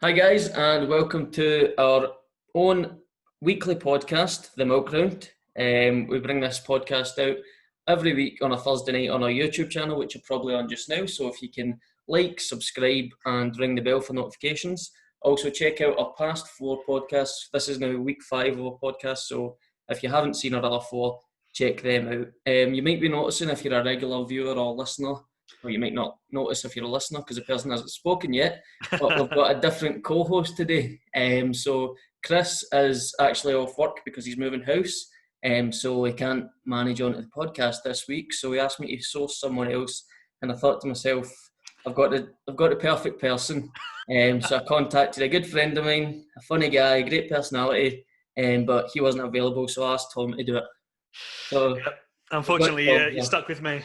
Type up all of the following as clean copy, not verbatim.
Hi guys, and welcome to our own weekly podcast, The Milk Round. We bring this podcast out every week on a Thursday night on our YouTube channel, which you're probably on just now. So if you can like, subscribe, and ring the bell for notifications. Also check out our past 4 podcasts. This is now week 5 of our podcast, so if you haven't seen our other 4, check them out. You might be noticing if you're a regular viewer or listener, or you might not notice if you're a listener because the person hasn't spoken yet, but we've got a different co-host today. So Chris is actually off work because he's moving house, so he can't manage onto the podcast this week. So he asked me to source someone else, and I thought to myself, I've got the perfect person. So I contacted a good friend of mine, a funny guy, great personality, but he wasn't available, so I asked Tom to do it. So. Yep. Unfortunately, you're stuck with me.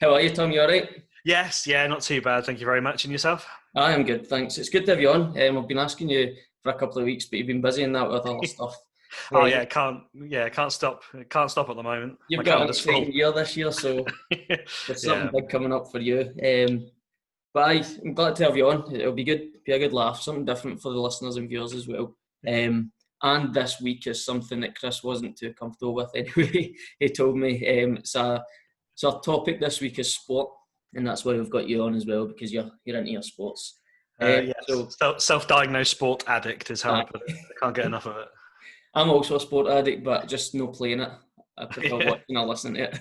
How are you, Tom? You all right? Yes, yeah, not too bad. Thank you very much. And yourself? I am good, thanks. It's good to have you on. I've been asking you for a couple of weeks, but you've been busy in that with other stuff. Can't stop at the moment. You've got an exciting year this year, so there's something big coming up for you. But I'm glad to have you on. It'll be a good laugh, something different for the listeners and viewers as well. And this week is something that Chris wasn't too comfortable with anyway. He told me so our topic this week is sport, and that's why we've got you on as well, because you're into your sports. Yes. So self-diagnosed sport addict is how I put it. I can't get enough of it. I'm also a sport addict, but just no playing it. I prefer watching or listening to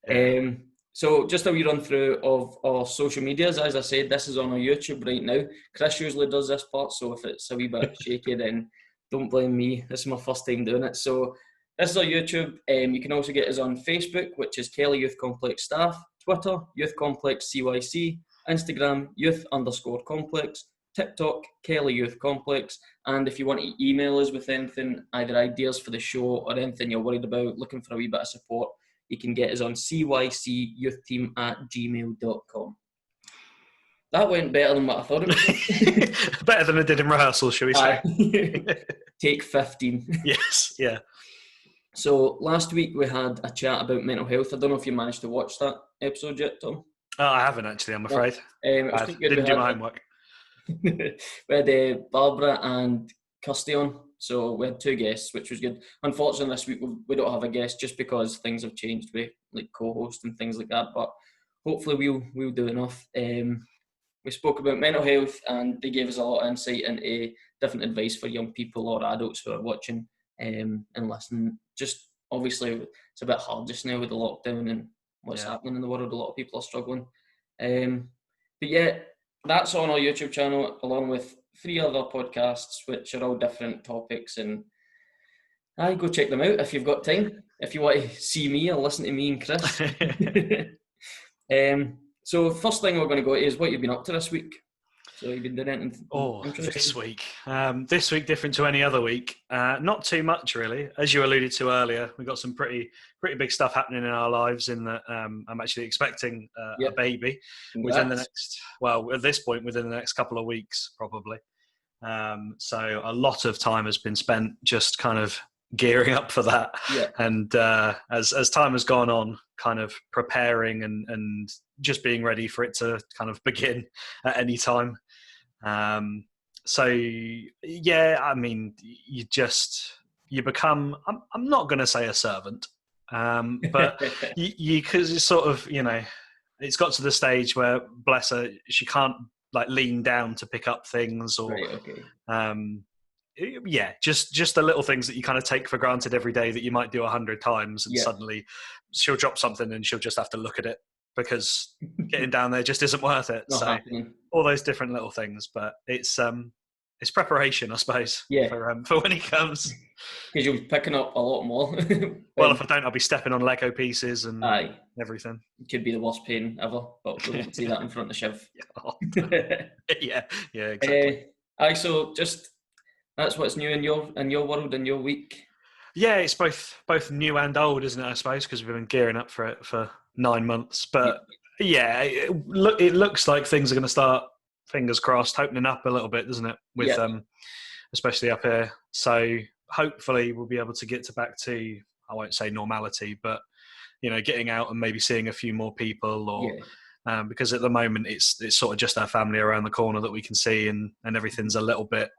it. So just a wee run through of our social medias. As I said, this is on our YouTube right now. Chris usually does this part, so if it's a wee bit shaky, then don't blame me. This is my first time doing it. So this is our YouTube. You can also get us on Facebook, which is Kelly Youth Complex Staff, Twitter, Youth Complex CYC, Instagram, Youth_Complex, TikTok, Kelly Youth Complex. And if you want to email us with anything, either ideas for the show or anything you're worried about, looking for a wee bit of support, you can get us on cycyouthteam@gmail.com. That went better than what I thought it would. Better than it did in rehearsal, shall we say? Take 15. Yes, yeah. So last week we had a chat about mental health. I don't know if you managed to watch that episode yet, Tom. Oh, I haven't actually, I'm afraid. I didn't do my homework. We had Barbara and Kirsty on, so we had 2 guests, which was good. Unfortunately, this week we don't have a guest just because things have changed with like co-host and things like that. But hopefully we'll do enough. We spoke about mental health, and they gave us a lot of insight into different advice for young people or adults who are watching and listening. Just obviously, it's a bit hard just now with the lockdown and what's happening in the world. A lot of people are struggling. But yeah, that's on our YouTube channel, along with 3 other podcasts, which are all different topics. And go check them out if you've got time. If you want to see me or listen to me and Chris. So first thing we're going to go is what you've been up to this week. So you've been doing anything interesting? This week different to any other week. Not too much really. As you alluded to earlier, we've got some pretty big stuff happening in our lives in that I'm actually expecting a baby within the next, at this point, within the next couple of weeks probably. So a lot of time has been spent just kind of gearing up for that. And as time has gone on, kind of preparing and just being ready for it to kind of begin at any time. So yeah, I mean, you become, I'm not going to say a servant, but you because it's sort of, it's got to the stage where, bless her, she can't like lean down to pick up things or just the little things that you kind of take for granted every day that you might do 100 times, and suddenly she'll drop something and she'll just have to look at it because getting down there just isn't worth it. Not so happening. All those different little things, but it's preparation, I suppose, for when he comes. Because you'll be picking up a lot more. Well, if I don't, I'll be stepping on Lego pieces and everything. It could be the worst pain ever, but we won't see that in front of Shiv. Yeah, exactly. So just that's what's new in your world and your week. Yeah, it's both new and old, isn't it? I suppose because we've been gearing up for it for 9 months. But it looks like things are going to start, fingers crossed, opening up a little bit, doesn't it? With especially up here. So hopefully we'll be able to get back to, I won't say normality, but getting out and maybe seeing a few more people or because at the moment it's sort of just our family around the corner that we can see, and everything's a little bit,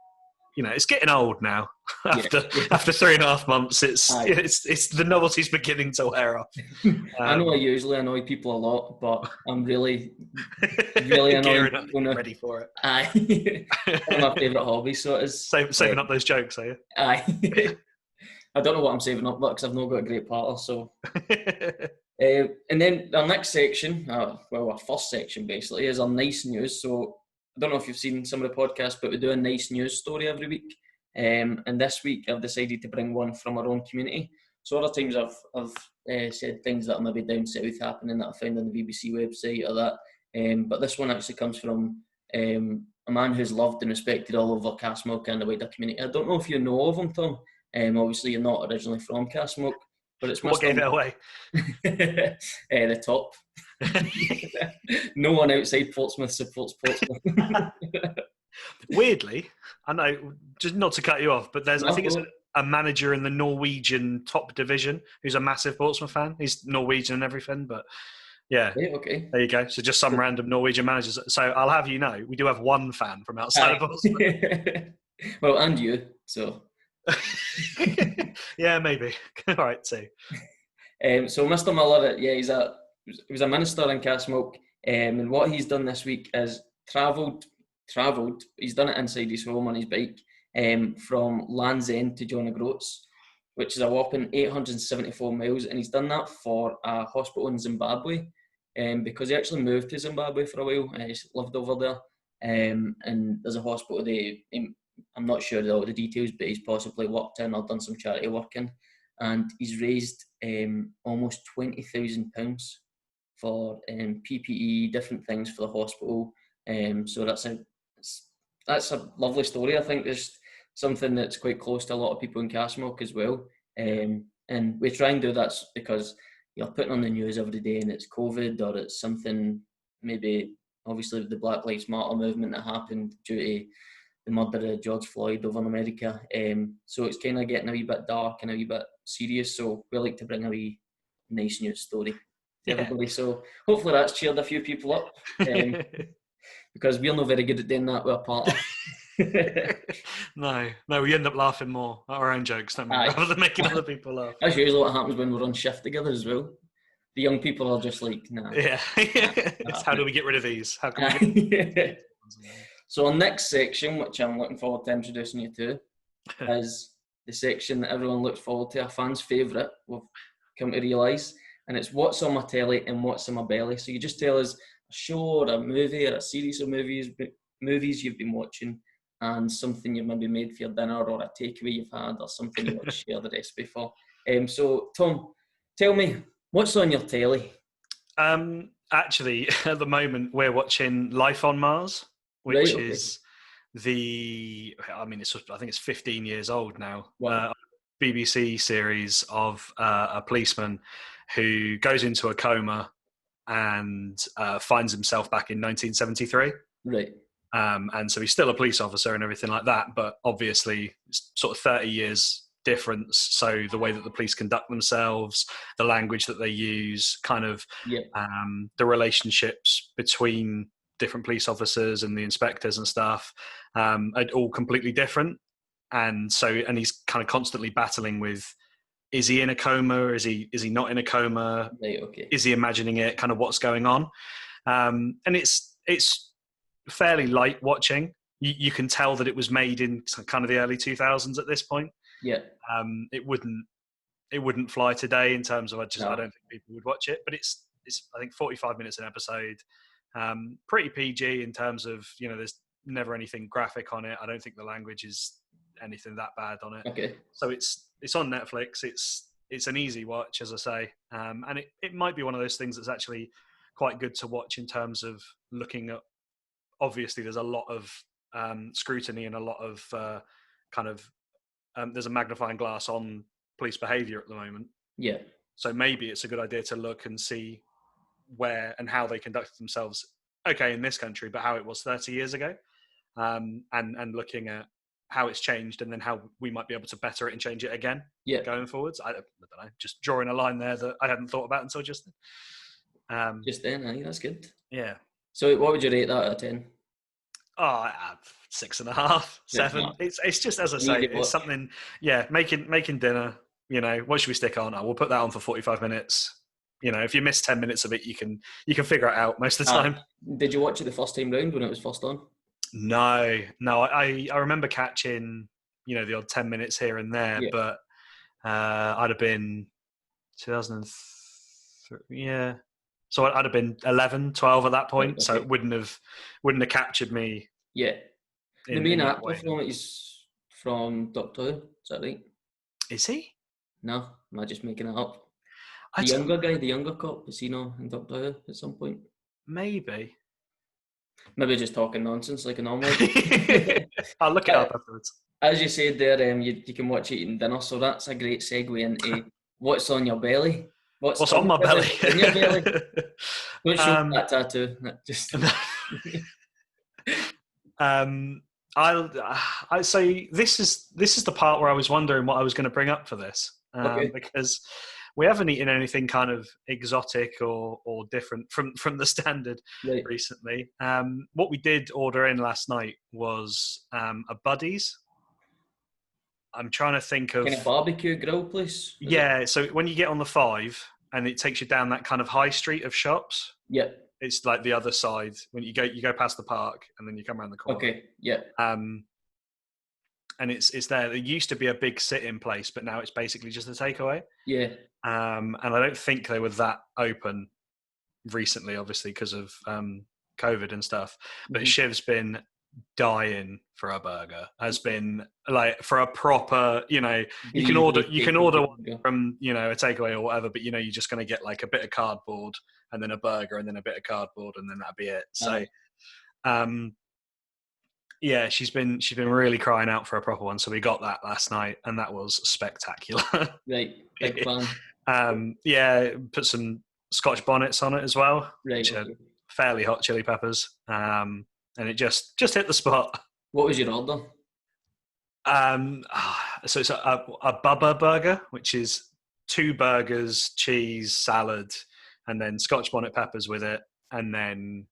it's getting old now. After 3.5 months, it's the novelty's beginning to wear off. I know I usually annoy people a lot, but I'm really annoying. Ready for it. Aye. One of my favourite hobbies, so it is. Saving up those jokes, are you? Aye. I don't know what I'm saving up, because I've not got a great partner, so. And then our next section, our first section basically, is our nice news. So I don't know if you've seen some of the podcasts, but we do a nice news story every week. And this week I've decided to bring one from our own community. So other times I've said things that are maybe down south happening that I found on the BBC website or that. But this one actually comes from a man who's loved and respected all over Castlemilk and the wider community. I don't know if you know of him, Tom. Obviously you're not originally from Castlemilk. But it's what gave it away? The top. No one outside Portsmouth supports Portsmouth. Weirdly, I know, just not to cut you off, but I think it's a manager in the Norwegian top division who's a massive Portsmouth fan. He's Norwegian and everything, but yeah. Okay. There you go. So just some random Norwegian managers. So I'll have you know, we do have one fan from outside of Portsmouth. Well, and you, so. Yeah, maybe. All right, too. So Mr. Miller, he was a minister in Castlemilk, and what he's done this week is travelled. He's done it inside his home on his bike, from Land's End to John O'Groats, which is a whopping 874 miles, and he's done that for a hospital in Zimbabwe, because he actually moved to Zimbabwe for a while. He's lived over there, and there's a hospital I'm not sure all the details, but he's possibly worked in or done some charity work in, and he's raised almost £20,000 for PPE, different things for the hospital. So that's a lovely story. I think there's something that's quite close to a lot of people in Castlemilk as well. And we try and do that because you're putting on the news every day and it's COVID or it's something, maybe obviously the Black Lives Matter movement that happened due to the murder of George Floyd over in America. So it's kind of getting a wee bit dark and a wee bit serious. So we like to bring a wee nice news story to everybody. So hopefully that's cheered a few people up. Because we're not very good at doing that with our partner. No, we end up laughing more at our own jokes, don't we? Rather than making other people laugh. That's usually what happens when we're on shift together as well. The young people are just like, nah. Yeah. How do we get rid of these? How can we get So our next section, which I'm looking forward to introducing you to, is the section that everyone looks forward to, a fan's favourite, we've come to realise, and it's what's on my telly and what's in my belly. So you just tell us a show or a movie or a series of movies you've been watching, and something you've maybe made for your dinner or a takeaway you've had or something you want to share the recipe for. So Tom, tell me, what's on your telly? Actually, at the moment we're watching Life on Mars, which is I think it's 15 years old now. Wow. BBC series of a policeman who goes into a coma and finds himself back in 1973. Right. And so he's still a police officer and everything like that, but obviously it's sort of 30 years difference. So the way that the police conduct themselves, the language that they use, kind of the relationships between different police officers and the inspectors and stuff, are all completely different. And he's kind of constantly battling with, is he in a coma? Is he not in a coma? Right, okay. Is he imagining it? Kind of what's going on? And it's fairly light watching. You can tell that it was made in kind of the early 2000s at this point. Yeah. It wouldn't fly today in terms of I don't think people would watch it. But it's I think 45 minutes an episode. Pretty PG in terms of, there's never anything graphic on it. I don't think the language is anything that bad on it. Okay. So it's on Netflix. It's an easy watch, as I say, and it might be one of those things that's actually quite good to watch in terms of looking at. Obviously, there's a lot of scrutiny and a lot of there's a magnifying glass on police behaviour at the moment. Yeah. So maybe it's a good idea to look and see where and how they conducted themselves, okay, in this country, but how it was 30 years ago, and looking at how it's changed and then how we might be able to better it and change it again going forwards. I don't know, just drawing a line there that I hadn't thought about until just then. Just then, aye, that's good. Yeah. So what would you rate that out of 10? Oh, 6.5, 7. It's just, as I say, it's something. Yeah, making dinner. What should we stick on? We'll put that on for 45 minutes. If you miss 10 minutes of it, you can figure it out most of the time. Did you watch it the first time round when it was first on? No. I remember catching the odd 10 minutes here and there, but I'd have been 2003. Yeah. So I'd have been 11, 12 at that point, okay. So it wouldn't have captured me. Yeah. The main actor from it is from Doctor Who, is that right? Is he? No, am I just making it up? The younger cop, is he not in Doctor Who at some point? Maybe just talking nonsense like a normal. I'll look it up afterwards. As you said there, you can watch it eating dinner, so that's a great segue into what's on your belly. What's on my belly? In your belly. Don't show that tattoo. Just. I say this is the part where I was wondering what I was going to bring up for this, because we haven't eaten anything kind of exotic or different from the standard recently. What we did order in last night was a Buddies. I'm trying to think of kind of barbecue grill place. Yeah, so when you get on the 5 and it takes you down that kind of high street of shops. Yeah. It's like the other side when you go past the park and then you come around the corner. Okay. Yeah. And it's there. There used to be a big sit-in place, but now it's basically just a takeaway. Yeah. And I don't think they were that open recently, obviously because of COVID and stuff. But Shiv's been dying for a burger. Has been like for a proper, you can order one from a takeaway or whatever, but you're just going to get like a bit of cardboard and then a burger and then a bit of cardboard and then that'd be it. So yeah, she's been really crying out for a proper one, so we got that last night and that was spectacular. Right, big fan. Yeah, put some Scotch bonnets on it as well, right, which are fairly hot chili peppers, and it just hit the spot. What was your order? So it's a Bubba burger, which is 2 burgers, cheese, salad, and then Scotch bonnet peppers with it, and then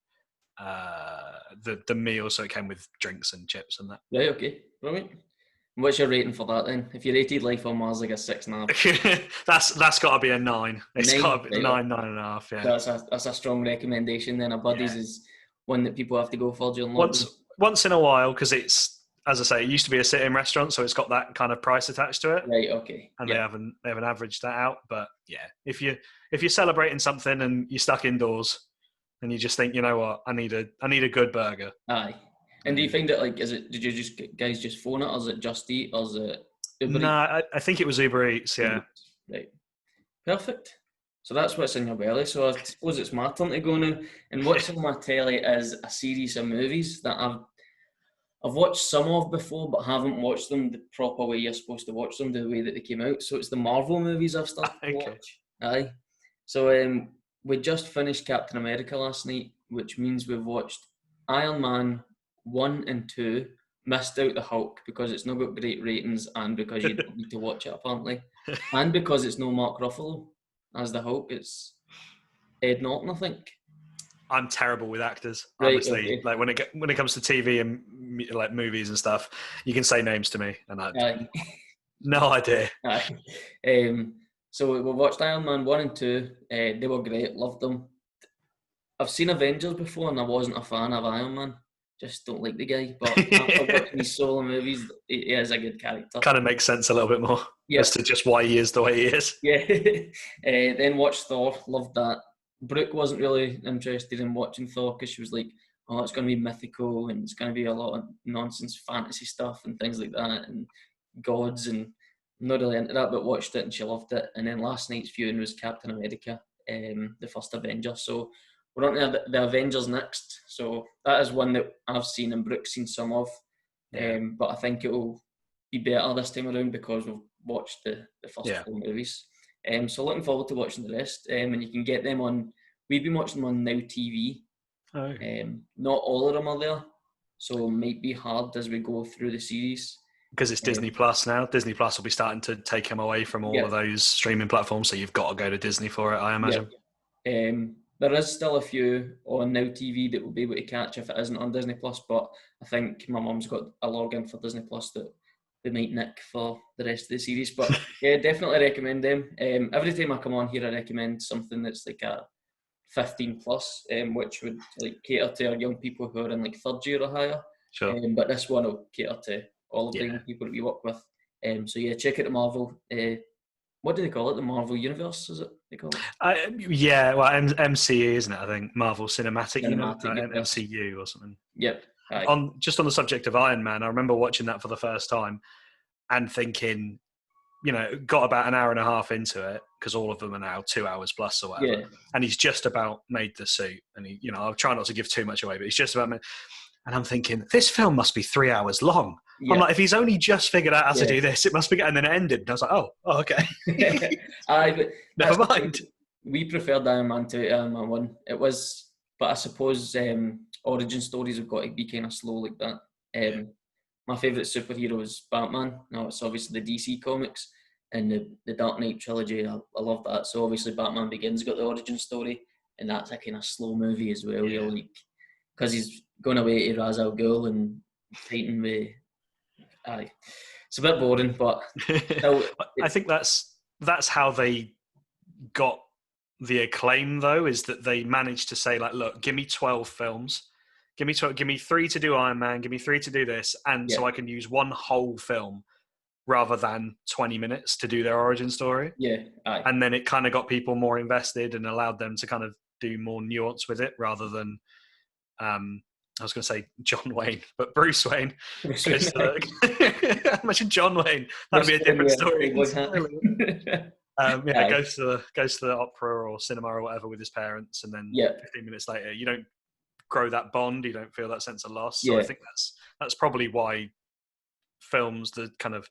the meal, so it came with drinks and chips and that. Right, okay, brilliant. What's your rating for that then? If you rated Life on Mars like a 6.5, that's got to be a 9. It's got to be 9.5. Yeah, that's a strong recommendation. Then a Buddies is one that people have to go for during once in a while, because it's, as I say, it used to be a sit-in restaurant, so it's got that kind of price attached to it. Right. Okay. And they haven't averaged that out. But yeah, if you're celebrating something and you're stuck indoors and you just think, you know what, I need a good burger. Aye. And do you find it did you guys just phone it, or is it Just Eat, or is it Uber Eats? No, I think it was Uber Eats, yeah. Right. Perfect. So that's what's in your belly. So I suppose it's my turn to go now. And what's on my telly is a series of movies that I've watched some of before, but haven't watched them the proper way you're supposed to watch them, the way that they came out. So it's the Marvel movies I've started to watch. Aye. So we just finished Captain America last night, which means we've watched Iron Man 1 and 2, missed out the Hulk because it's not got great ratings and because you don't need to watch it apparently, and because it's no Mark Ruffalo as the Hulk, it's Ed Norton, I think. I'm terrible with actors, right, honestly. Okay. Like when it comes to TV and like movies and stuff, you can say names to me and I no idea. So we watched Iron Man 1 and 2. They were great, loved them. I've seen Avengers before and I wasn't a fan of Iron Man. Just don't like the guy, but after watching these solo movies, he is a good character. Kind of makes sense a little bit more as to just why he is the way he is. Yeah. Then watched Thor, loved that. Brooke wasn't really interested in watching Thor because she was like, oh, it's going to be mythical and it's going to be a lot of nonsense fantasy stuff and things like that and gods, and I'm not really into that, but watched it and she loved it. And then last night's viewing was Captain America, the first Avenger. So we're on to the Avengers next. So that is one that I've seen and Brooke's seen some of. But I think it will be better this time around because we've watched the first 4 movies. So looking forward to watching the rest. And you can get them on, we've been watching them on Now TV. Not all of them are there. So it might be hard as we go through the series. Because it's Disney Plus now. Disney Plus will be starting to take them away from all of those streaming platforms. So you've got to go to Disney for it, I imagine. there is still a few on Now TV that we'll be able to catch if it isn't on Disney Plus. But I think my mum's got a login for Disney Plus that we might nick for the rest of the series. But yeah, definitely recommend them. Every time I come on here, I recommend something that's like a 15 plus, which would like cater to our young people who are in like third year or higher. Sure. But this one will cater to all of the young people that we work with. So yeah, check out the Marvel. What do they call it? The Marvel Universe, is it? They call it? Yeah, well, MCU, isn't it? I think Marvel Cinematic Universe. MCU or something. Yep. On the subject of Iron Man, I remember watching that for the first time and thinking, got about an hour and a half into it because all of them are now 2 hours plus or whatever. Yeah. And he's just about made the suit, and I'll try not to give too much away, but he's just about made. And I'm thinking, this film must be 3 hours long. Yeah. I'm like, if he's only just figured out how to do this, it must be. And then it ended. And I was like, oh okay. But never mind. We preferred Iron Man 2 to Iron Man 1. It was, but I suppose origin stories have got to be kind of slow like that. My favourite superhero is Batman. Now, it's obviously the DC comics and the Dark Knight trilogy. I love that. So obviously Batman Begins got the origin story, and that's a kind of slow movie as well. Yeah. Because he's going away to Ra's al Ghul and fighting with. It's a bit boring, but still, I think that's how they got the acclaim, though, is that they managed to say, like, look, give me 12 films, give me 3 to do Iron Man, give me 3 to do this, and so I can use one whole film rather than 20 minutes to do their origin story. Yeah, and then it kind of got people more invested and allowed them to kind of do more nuance with it rather than. I was going to say John Wayne, but Bruce Wayne. Imagine John Wayne. That'd be a different story. Goes to the opera or cinema or whatever with his parents, and then 15 minutes later, you don't grow that bond. You don't feel that sense of loss. So I think that's probably why films, the kind of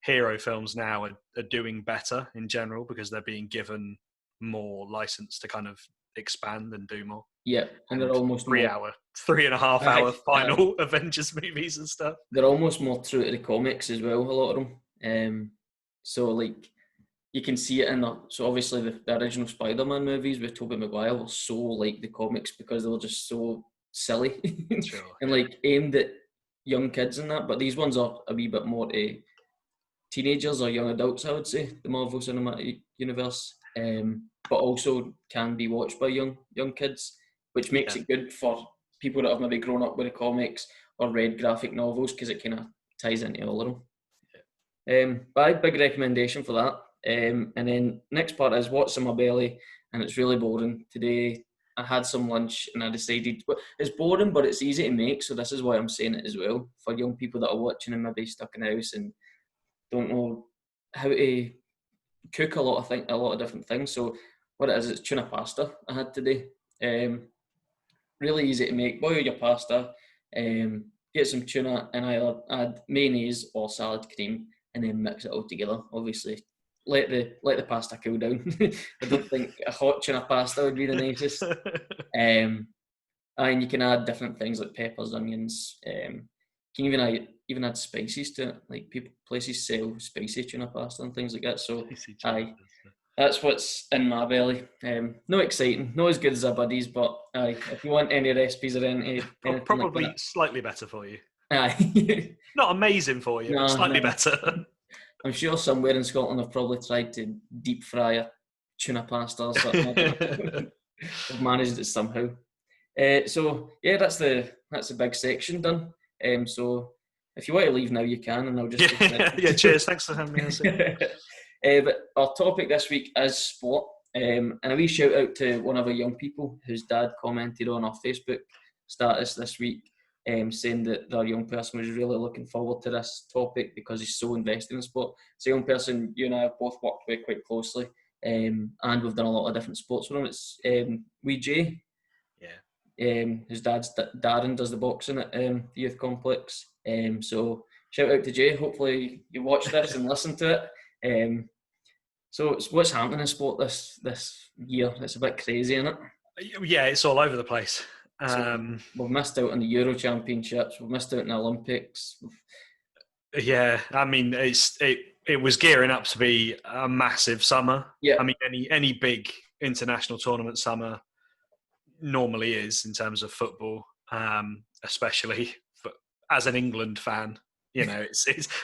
hero films now, are doing better in general because they're being given more license to kind of expand and do more. Yeah, and they're almost 3.5 hour final Avengers movies and stuff. They're almost more true to the comics as well, a lot of them. So like you can see it in so obviously the original Spider-Man movies with Tobey Maguire were so like the comics because they were just so silly and like aimed at young kids and that. But these ones are a wee bit more to teenagers or young adults, I would say, the Marvel Cinematic Universe. But also can be watched by young kids, which makes it good for people that have maybe grown up with the comics or read graphic novels because it kind of ties into all of them. But big recommendation for that. And then next part is what's in my belly, and it's really boring. Today I had some lunch and I decided it's boring, but it's easy to make. So this is why I'm saying it as well for young people that are watching and maybe stuck in the house and don't know how to cook a lot of different things. So what it is, it's tuna pasta I had today. Really easy to make. Boil your pasta, get some tuna, and either add mayonnaise or salad cream, and then mix it all together. Obviously, let the pasta cool down. I don't think a hot tuna pasta would be the nicest. And you can add different things like peppers, onions. You can even add spices to it. Like places sell spicy tuna pasta and things like that. So that's what's in my belly. Not exciting, not as good as our buddies, but if you want any recipes or anything probably like that, slightly better for you. Aye. Not amazing for you, but slightly better. I'm sure somewhere in Scotland have probably tried to deep fry a tuna pasta or something. I've managed it somehow. So yeah, that's the big section done. So if you want to leave now, you can, and I'll just cheers. Thanks for having me. But our topic this week is sport, and a wee shout out to one of our young people whose dad commented on our Facebook status this week, saying that their young person was really looking forward to this topic because he's so invested in sport. It's a young person you and I have both worked with quite closely, and we've done a lot of different sports with him. It's wee Jay. His dad's Darren does the boxing at the youth complex. So shout out to Jay. Hopefully you watch this and listen to it. So what's happening in sport this year? It's a bit crazy, isn't it? Yeah, it's all over the place. So we've missed out on the Euro Championships. We've missed out on the Olympics. Yeah, I mean it was gearing up to be a massive summer. Yeah, I mean any big international tournament summer normally is in terms of football, especially as an England fan.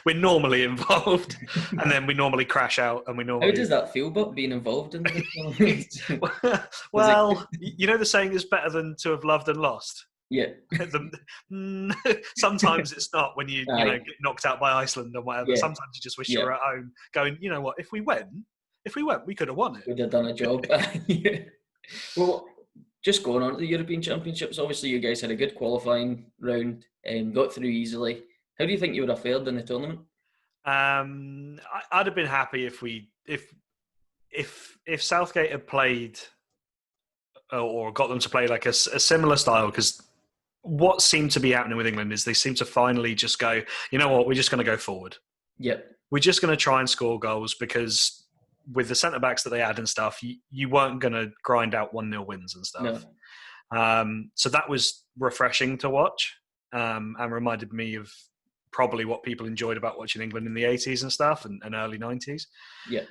We're normally involved, and then we normally crash out, and we normally. How does that feel, but being involved in the tournament? Well, the saying is better than to have loved and lost. Yeah. Sometimes it's not when you get knocked out by Iceland or whatever. Yeah. Sometimes you just wish you were at home, going, you know what? If we went, we could have won it. We'd have done a job. Yeah. Well, just going on to the European Championships, obviously you guys had a good qualifying round and got through easily. How do you think you would have fared in the tournament? I'd have been happy if Southgate had played or got them to play like a similar style, because what seemed to be happening with England is they seem to finally just go, you know what, we're just going to go forward. Yep. We're just going to try and score goals, because with the centre-backs that they had and stuff, you weren't going to grind out 1-0 wins and stuff. No. So that was refreshing to watch, and reminded me of probably what people enjoyed about watching England in the 80s and stuff, and early 90s. Yeah.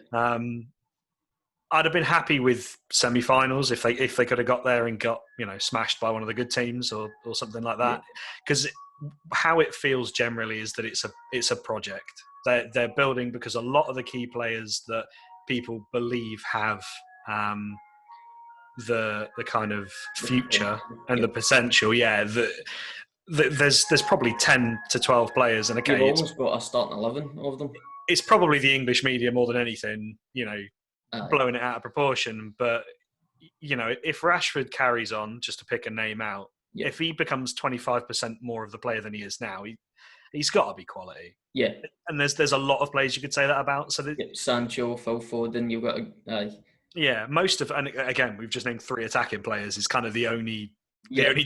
I'd have been happy with semi-finals if they could have got there and got smashed by one of the good teams or something like that. Because how it feels generally is that it's a project. They're building, because a lot of the key players that people believe have the kind of future and the potential. Yeah, there's probably 10 to 12 players, and okay, you've almost got a starting 11 of them. It's probably the English media more than anything, blowing it out of proportion. But if Rashford carries on, just to pick a name out, if he becomes 25% more of the player than he is now, he's got to be quality. Yeah, and there's a lot of players you could say that about. So Sancho, Phil Foden, you've got yeah, most of, and again, we've just named 3 attacking players. Is kind of the only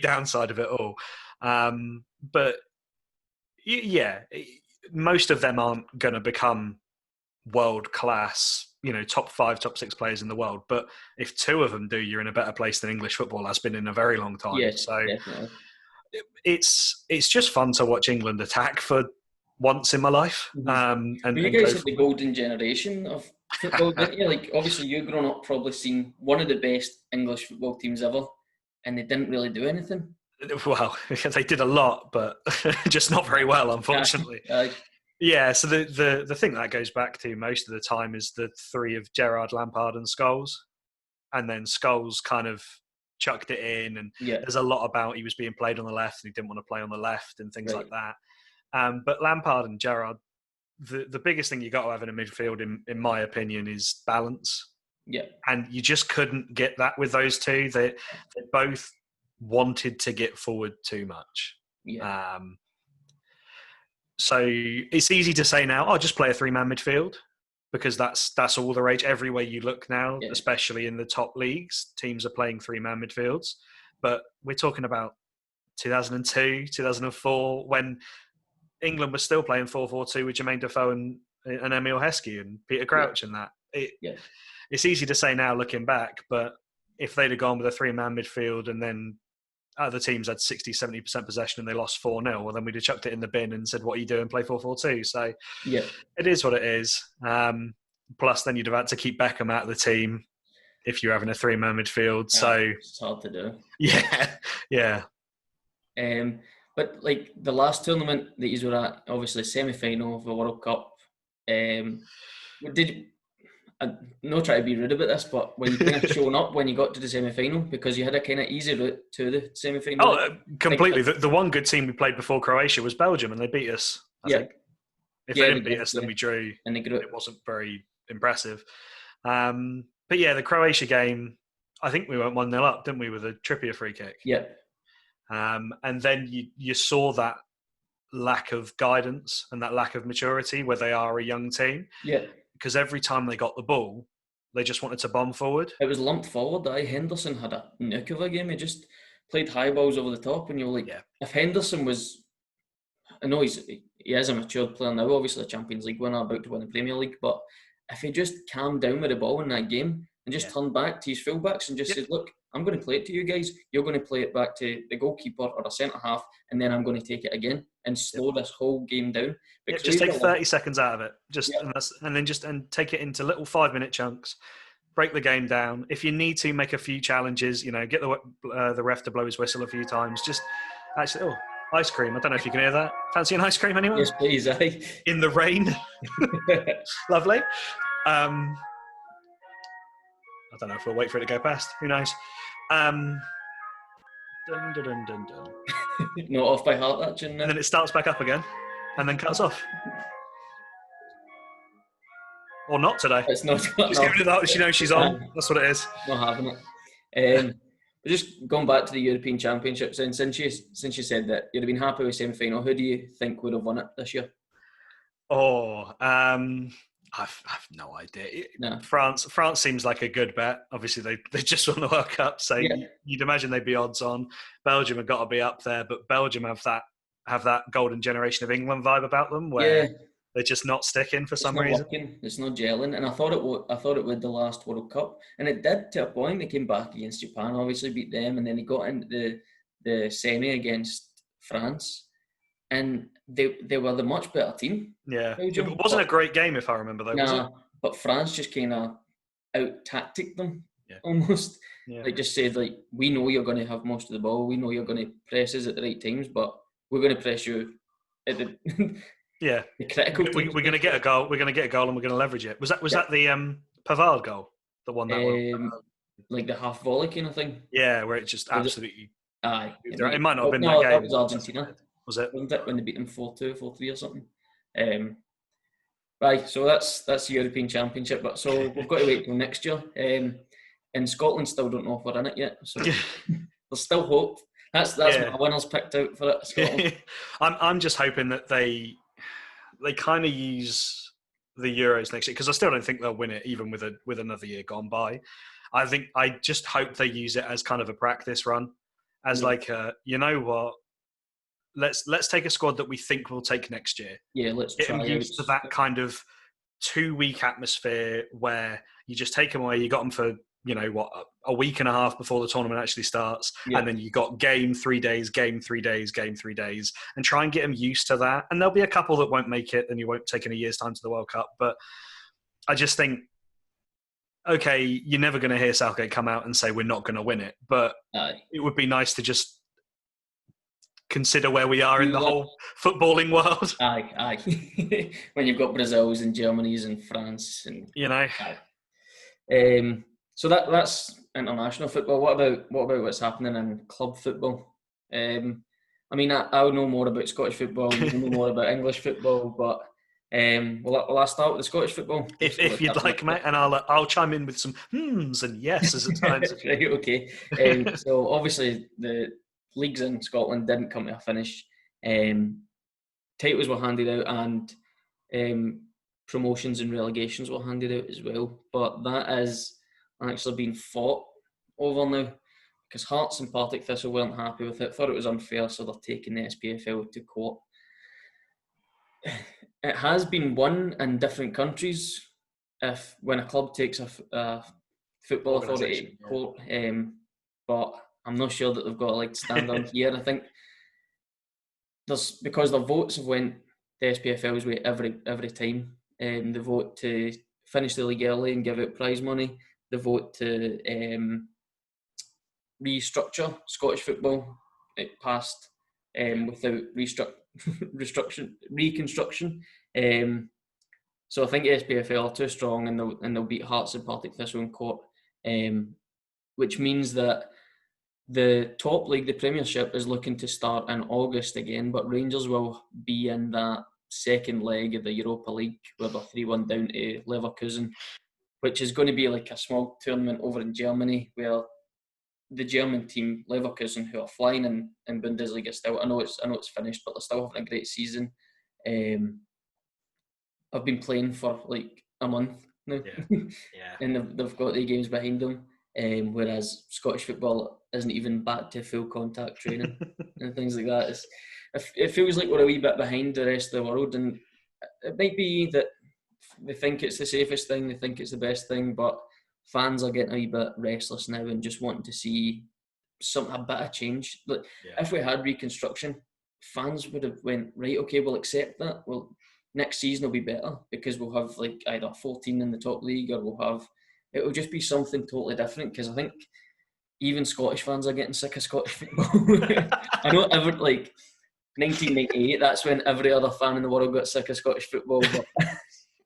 downside of it all. But yeah, most of them aren't going to become world class, top 5, top 6 players in the world. But if 2 of them do, you're in a better place than English football has been in a very long time. Yes, so definitely. It's just fun to watch England attack for once in my life. And you guys had the golden generation of football, didn't you? Like, obviously, you've grown up probably seen one of the best English football teams ever, and they didn't really do anything. Well, they did a lot, but just not very well, unfortunately. Yeah, so the thing that goes back to most of the time is the 3 of Gerrard, Lampard and Scholes. And then Scholes kind of chucked it in, and there's a lot about he was being played on the left and he didn't want to play on the left and things like that. But Lampard and Gerrard, the biggest thing you got to have in a midfield, in my opinion, is balance. Yeah. And you just couldn't get that with those 2. They both wanted to get forward too much. Yeah. So it's easy to say now, just play a 3-man midfield, because that's all the rage. Everywhere you look now, especially in the top leagues, teams are playing 3-man midfields. But we're talking about 2002, 2004, when England was still playing 4-4-2 with Jermaine Defoe and Emile Heskey and Peter Crouch and that. It's easy to say now looking back, but if they'd have gone with a 3-man midfield and then other teams had 60, 70% possession and they lost 4-0, well, then we'd have chucked it in the bin and said, what are you doing? Play 4-4-2. So it is what it is. Plus, then you'd have had to keep Beckham out of the team if you're having a 3-man midfield. So it's hard to do. Yeah. But like the last tournament that you were at, obviously semi-final of the World Cup, I'm not trying to be rude about this, but were you kind of showing up when you got to the semi-final, because you had a kind of easy route to the semi-final? Oh, completely. The one good team we played before Croatia was Belgium, and they beat us. I think. If they didn't beat us, then we drew. And it wasn't very impressive. But yeah, the Croatia game, I think we went 1-0 up, didn't we, with a Trippier free kick? Yeah. And then you saw that lack of guidance and that lack of maturity where they are a young team. Yeah. Because every time they got the ball, they just wanted to bomb forward. It was lumped forward. Henderson had a nook of a game. He just played high balls over the top, and you're like, if Henderson was, I know he is a matured player now, obviously a Champions League winner, about to win the Premier League, but if he just calmed down with the ball in that game and just turned back to his fullbacks and just said, look, I'm going to play it to you guys, you're going to play it back to the goalkeeper or the centre-half, and then I'm going to take it again and slow this whole game down. Just take 30 seconds out of it, and then take it into little 5-minute chunks. break the game down. If you need to, make a few challenges. Get the ref to blow his whistle a few times. Just actually, ice cream. I don't know if you can hear that. Fancy an ice cream, anyone? Yes, please. In the rain. Lovely. I don't know if we'll wait for it to go past. Who knows? Dun, dun, dun, dun, dun. Not off by heart, that tune. And then it starts back up again, and then cuts off. Or not today. It's not. Just giving it that she knows she's on. That's what it is. Not having it. Just going back to the European Championships, and since you said that you'd have been happy with semi-final, who do you think would have won it this year? I've no idea. No. France seems like a good bet. Obviously, they just won the World Cup, so you'd imagine they'd be odds on. Belgium have got to be up there, but Belgium have that golden generation of England vibe about them, where they're just not sticking for some reason. It's not gelling, and I thought it would the last World Cup, and it did to a point. They came back against Japan, obviously beat them, and then they got into the semi against France, and they were the much better team. Yeah, Belgium, it wasn't a great game if I remember though. Was it? But France just kind of out-tacticked them almost. Yeah. Like just said, like, we know you're going to have most of the ball, we know you're going to press us at the right times, but we're going to press you at the the critical. We're going to get a goal. We're going to get a goal, and we're going to leverage it. Was that the Pavard goal? The one that one, like the half volley kind of thing. Yeah, where it just absolutely. It might not have been that game. That was Argentina. Was it? Wasn't it when they beat them 4-2, 4-3 or something? Right, so that's the European Championship. But so we've got to wait till next year. And Scotland still don't know if we're in it yet. So there's still hope. That's my winners picked out for it. Scotland. I'm just hoping that they kind of use the Euros next year, because I still don't think they'll win it, even with another year gone by. I just hope they use it as kind of a practice run, as like you know what. Let's take a squad that we think we'll take next year. Yeah, let's get them used to that kind of 2-week atmosphere where you just take them away. You got them for a week and a half before the tournament actually starts, and then you got game 3 days, game 3 days, game 3 days, and try and get them used to that. And there'll be a couple that won't make it, and you won't take in a year's time to the World Cup. But I just think, okay, you're never going to hear Southgate come out and say we're not going to win it, but it would be nice to just consider where we are in the whole footballing world. Aye. When you've got Brazil's and Germany's and France and so that's international football. What about what's happening in club football? I mean, I know more about Scottish football, you know more about English football, but will I start with the Scottish football? If you'd like, mate, and I'll chime in with some hmms and yeses at times. Right, okay. So obviously the leagues in Scotland didn't come to a finish. Titles were handed out, and promotions and relegations were handed out as well. But that is actually being fought over now, because Hearts and Partick Thistle weren't happy with it, thought it was unfair, so they're taking the SPFL to court. It has been won in different countries when a club takes a football authority to court, but I'm not sure that they've got to stand on here. I think because the votes have went the SPFL's way every time. The vote to finish the league early and give out prize money. The vote to restructure Scottish football, it passed without reconstruction. So I think the SPFL are too strong, and they'll beat Hearts and Partick Thistle in court, which means that the top league, the Premiership, is looking to start in August again, but Rangers will be in that second leg of the Europa League where they're 3-1 down to Leverkusen, which is going to be like a small tournament over in Germany, where the German team, Leverkusen, who are flying in Bundesliga still, I know it's finished, but they're still having a great season. I've been playing for like a month now, and they've got the games behind them. Whereas Scottish football isn't even back to full contact training and things like that. It feels like we're a wee bit behind the rest of the world, and it might be that they think it's the safest thing, they think it's the best thing, but fans are getting a wee bit restless now and just wanting to see a bit of change. If we had reconstruction, fans would have went, right, okay, we'll accept that. Well, next season will be better because we'll have either 14 in the top league, or we'll have it will just be something totally different, because I think even Scottish fans are getting sick of Scottish football. I know 1998, that's when every other fan in the world got sick of Scottish football, but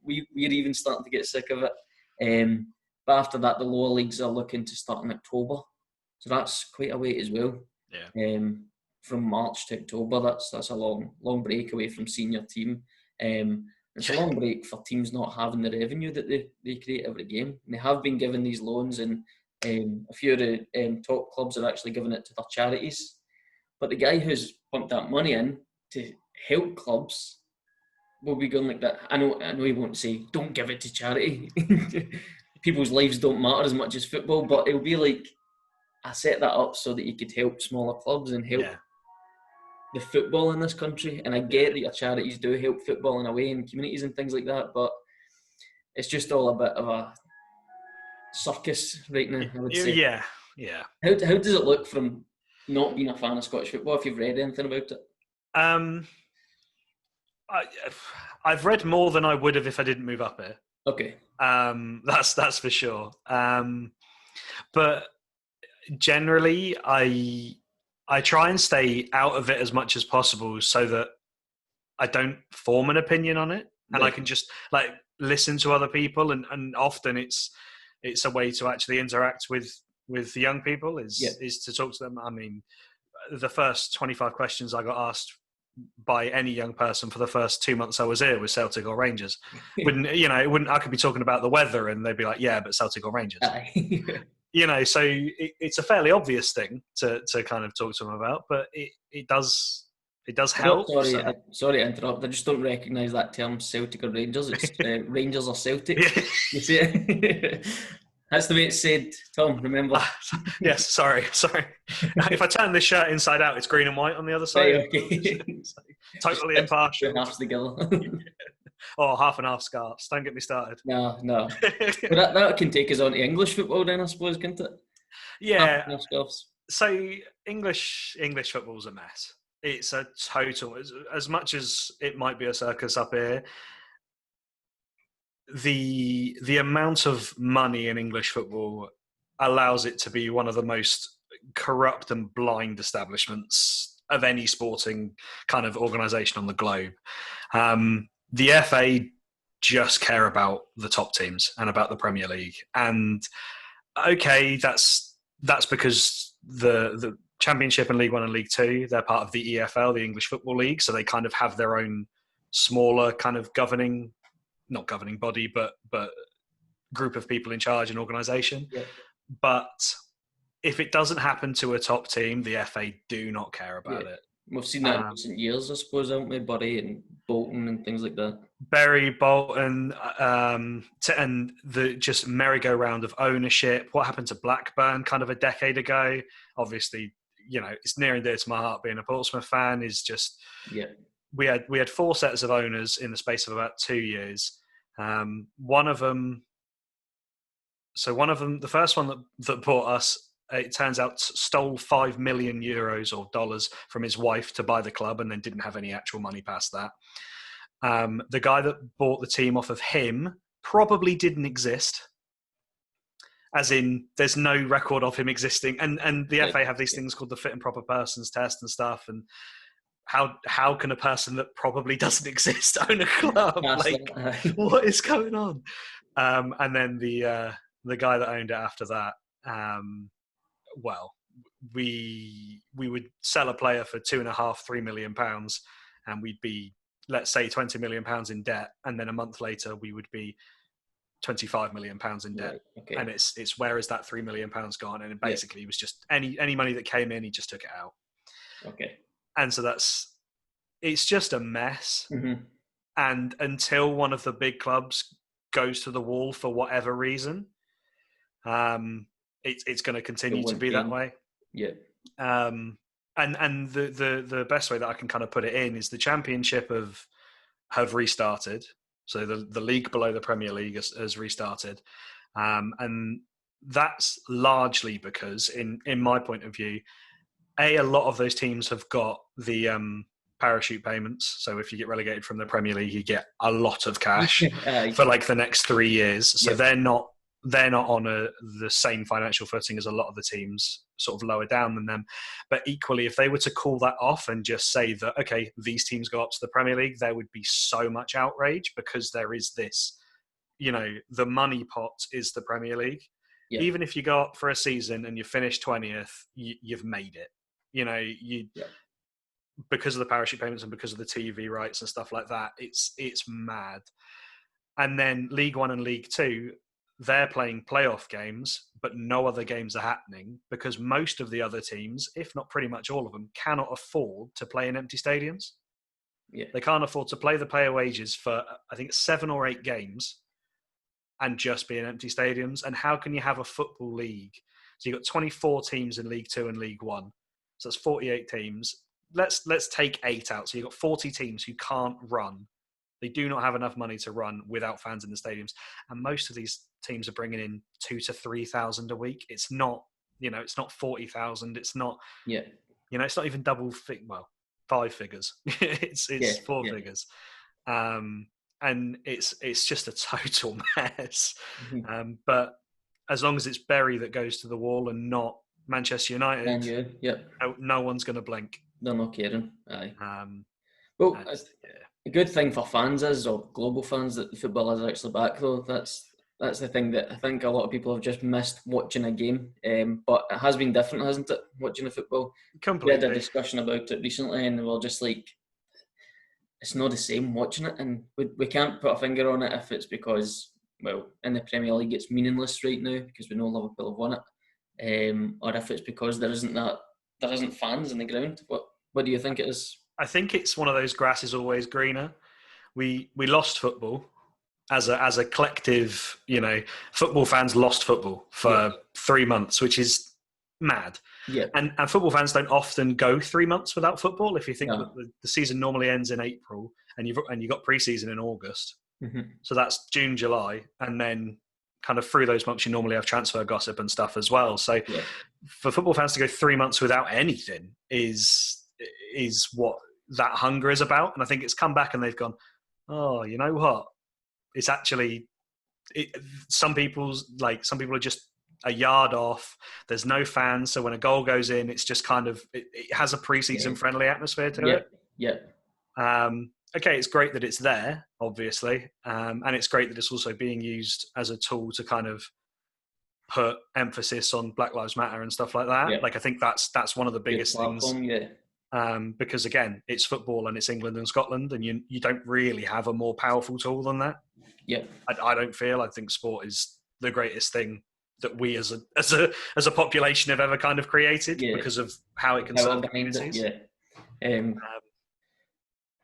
we're even starting to get sick of it. But after that, the lower leagues are looking to start in October, so that's quite a wait as well. Yeah. From March to October, that's a long break away from senior team. It's a long break for teams not having the revenue that they create every game. And they have been given these loans, and a few of the top clubs are actually giving it to their charities. But the guy who's pumped that money in to help clubs will be going like that. I know he won't say, don't give it to charity. People's lives don't matter as much as football, but it'll be like, I set that up so that you could help smaller clubs and help the football in this country. And I get that your charities do help football in a way, and communities and things like that, but it's just all a bit of a circus right now, I would say. Yeah. How does it look from not being a fan of Scottish football, if you've read anything about it? I've read more than I would have if I didn't move up here. Okay. That's for sure. But generally, I try and stay out of it as much as possible so that I don't form an opinion on it, and I can just listen to other people, and often it's a way to actually interact with the young people is to talk to them. I mean, the first 25 questions I got asked by any young person for the first 2 months I was here was Celtic or Rangers. I could be talking about the weather and they'd be like, yeah, but Celtic or Rangers. So it's a fairly obvious thing to kind of talk to them about, but it does help. Sorry to interrupt. I just don't recognise that term, Celtic or Rangers. It's Rangers or Celtic. You see it? That's the way it's said, Tom, remember? Yes, sorry. If I turn this shirt inside out, it's green and white on the other side. Right, okay. Totally impartial. Halves together. Oh, half and half scarves. Don't get me started. No. But that can take us on to English football then, I suppose, can't it? Yeah. So English football's a mess. It's a total, as much as it might be a circus up here, the amount of money in English football allows it to be one of the most corrupt and blind establishments of any sporting kind of organisation on the globe. The FA just care about the top teams and about the Premier League. And okay, that's because the Championship and League One and League Two, they're part of the EFL, the English Football League, so they kind of have their own smaller kind of not governing body, but group of people in charge and organisation. Yeah. But if it doesn't happen to a top team, the FA do not care about it. We've seen that in recent years, I suppose, haven't we? Bury and Bolton and things like that. Bury, Bolton, and the just merry-go-round of ownership. What happened to Blackburn kind of a decade ago? Obviously, it's near and dear to my heart being a Portsmouth fan. Is just we had 4 sets of owners in the space of about 2 years. One of them, the first one that bought us, it turns out stole €5 million or dollars from his wife to buy the club, and then didn't have any actual money past that. The guy that bought the team off of him probably didn't exist. As in, there's no record of him existing. And the FA have these things called the fit and proper persons test and stuff. And how can a person that probably doesn't exist own a club? What is going on? And then the guy that owned it after that, we would sell a player for £2.5-3 million, and we'd be, let's say, £20 million in debt, and then a month later we would be £25 million in debt. Right, okay. And it's where is that £3 million gone? And it basically was just any money that came in, he just took it out. Okay. And so it's just a mess. Mm-hmm. And until one of the big clubs goes to the wall for whatever reason, it's going to continue to be that way. Yeah. And the best way that I can kind of put it in is the Championship have restarted. So the league below the Premier League has restarted. And that's largely because, in my point of view, a lot of those teams have got the parachute payments. So if you get relegated from the Premier League, you get a lot of cash for like the next 3 years. So they're not they're not on the same financial footing as a lot of the teams sort of lower down than them. But equally, if they were to call that off and just say that, okay, these teams go up to the Premier League, there would be so much outrage because there is this, the money pot is the Premier League. Yeah. Even if you go up for a season and you finish 20th, you've made it. Because of the parachute payments and because of the TV rights and stuff like that, it's mad. And then League One and League Two, they're playing playoff games, but no other games are happening because most of the other teams, if not pretty much all of them, cannot afford to play in empty stadiums. Yeah. They can't afford to play the player wages for, I think, 7 or 8 games and just be in empty stadiums. And how can you have a football league? So you've got 24 teams in League Two and League One. So that's 48 teams. Let's take 8 out. So you've got 40 teams who can't run. They do not have enough money to run without fans in the stadiums. And most of these teams are bringing in 2,000 to 3,000 a week. It's not, it's not 40,000. It's not, it's not even 5 figures. it's 4 figures. And it's just a total mess. Mm-hmm. But as long as it's Bury that goes to the wall and not Manchester United, no one's going to blink. They're not caring. Aye. A good thing for fans or global fans, that the football is actually back, though. That's the thing that I think a lot of people have just missed watching a game. But it has been different, hasn't it, watching the football? Completely. We had a discussion about it recently and we were just like, it's not the same watching it. And we can't put a finger on it if it's because, in the Premier League it's meaningless right now because we know Liverpool have won it. Or if it's because there isn't fans in the ground. What do you think it is? I think it's one of those grass is always greener. We lost football as a collective, football fans lost football for 3 months, which is mad. Yeah. And football fans don't often go 3 months without football. If you think that the season normally ends in April and you've got pre-season in August. Mm-hmm. So that's June, July. And then kind of through those months, you normally have transfer gossip and stuff as well. So for football fans to go 3 months without anything is what that hunger is about. And I think it's come back and they've gone, oh, you know what? It's actually, some people are just a yard off. There's no fans. So when a goal goes in, it's just kind of, it has a pre-season friendly atmosphere to it. Yeah. Okay, it's great that it's there, obviously. And it's great that it's also being used as a tool to kind of put emphasis on Black Lives Matter and stuff like that. Yeah. Like, I think that's one of the biggest things. Because again, it's football and it's England and Scotland, and you don't really have a more powerful tool than that. Yeah, I don't feel. I think sport is the greatest thing that we as a population have ever kind of created because of how it can serve communities.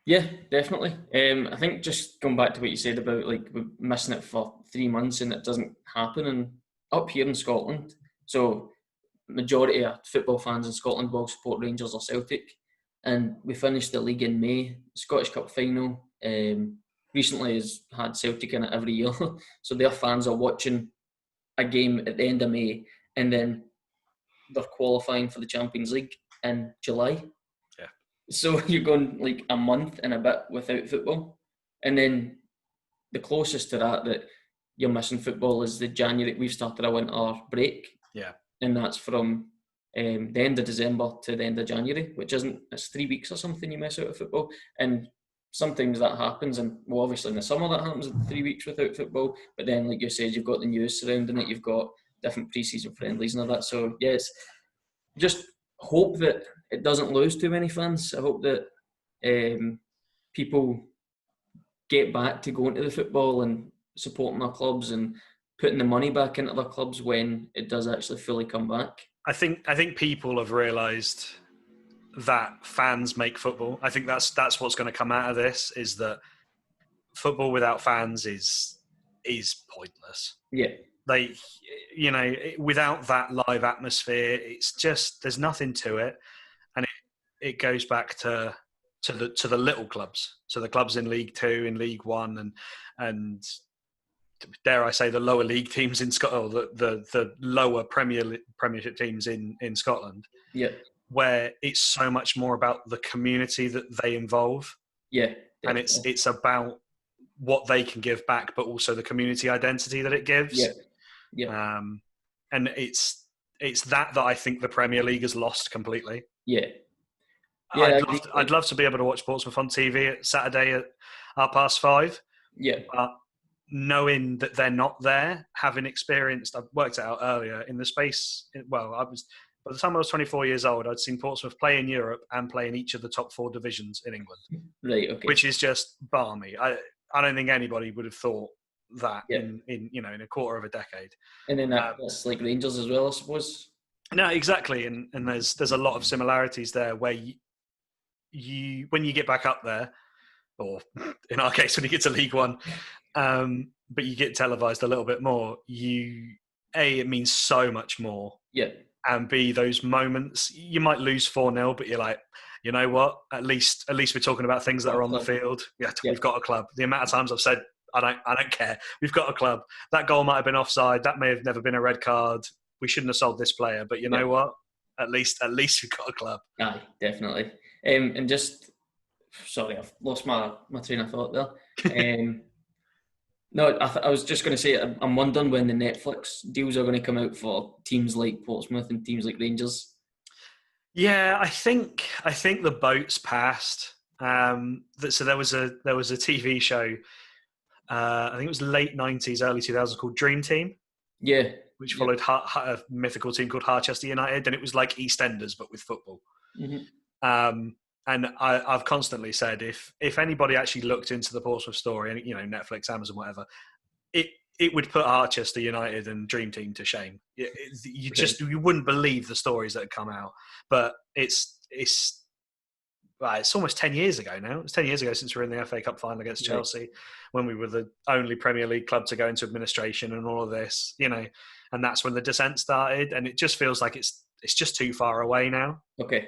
Yeah, definitely. I think just going back to what you said about like missing it for 3 months and it doesn't happen, and up here in Scotland, so majority of football fans in Scotland will support Rangers or Celtic, and we finished the league in May. Scottish Cup final recently has had Celtic in it every year, so their fans are watching a game at the end of May, and then they're qualifying for the Champions League in July. Yeah. So you're going like a month and a bit without football, and then the closest to that you're missing football is the January. We've started a winter break. Yeah. And that's from the end of December to the end of January, it's 3 weeks or something you miss out of football. And sometimes that happens, and obviously in the summer that happens, 3 weeks without football. But then, like you said, you've got the news surrounding it, you've got different pre-season friendlies and all that. So yes, just hope that it doesn't lose too many fans. I hope that people get back to going to the football and supporting their clubs and putting the money back into their clubs when it does actually fully come back. I think people have realised that fans make football. I think that's what's going to come out of this, is that football without fans is pointless. Yeah. Like, without that live atmosphere, it's just, there's nothing to it. And it goes back to the little clubs. So the clubs in League Two, in League One, and dare I say the lower league teams in Scotland, the lower Premiership teams in Scotland. Yeah. Where it's so much more about the community that they involve. Yeah. Definitely. And it's about what they can give back, but also the community identity that it gives. Yeah. Yeah. And it's that I think the Premier League has lost completely. Yeah. Yeah, I'd love to be able to watch Portsmouth on TV at Saturday at 5:30. Yeah. But knowing that they're not there, having experienced, I've worked it out earlier, in the space, by the time I was 24 years old, I'd seen Portsmouth play in Europe and play in each of the top 4 divisions in England. Right, okay. Which is just balmy. I don't think anybody would have thought that in a quarter of a decade. And then that's like Rangers as well, I suppose. No, exactly. And there's a lot of similarities there where you when you get back up there, or in our case, when you get to League One, but you get televised a little bit more, it means so much more. Yeah. And B, those moments, you might lose 4-0, but you're like, you know what? At least we're talking about things that are on the field. Yeah, we've got a club. The amount of times I've said, I don't care. We've got a club. That goal might have been offside. That may have never been a red card. We shouldn't have sold this player. But you know what? At least we've got a club. Aye, definitely. And just, sorry, I've lost my train of thought there. No, I was just going to say, I'm wondering when the Netflix deals are going to come out for teams like Portsmouth and teams like Rangers. Yeah, I think the boat's passed. So there was a TV show. I think it was late 90s, early 2000s, called Dream Team. Yeah, which followed a mythical team called Harchester United, and it was like EastEnders but with football. Mm-hmm. And I've constantly said, if anybody actually looked into the Portsmouth story, and Netflix, Amazon, whatever, it would put Harchester United and Dream Team to shame. You wouldn't believe the stories that had come out. But it's almost 10 years ago now. It's 10 years ago since we were in the FA Cup final against Chelsea, when we were the only Premier League club to go into administration and all of this, and that's when the descent started. And it just feels like it's just too far away now. Okay.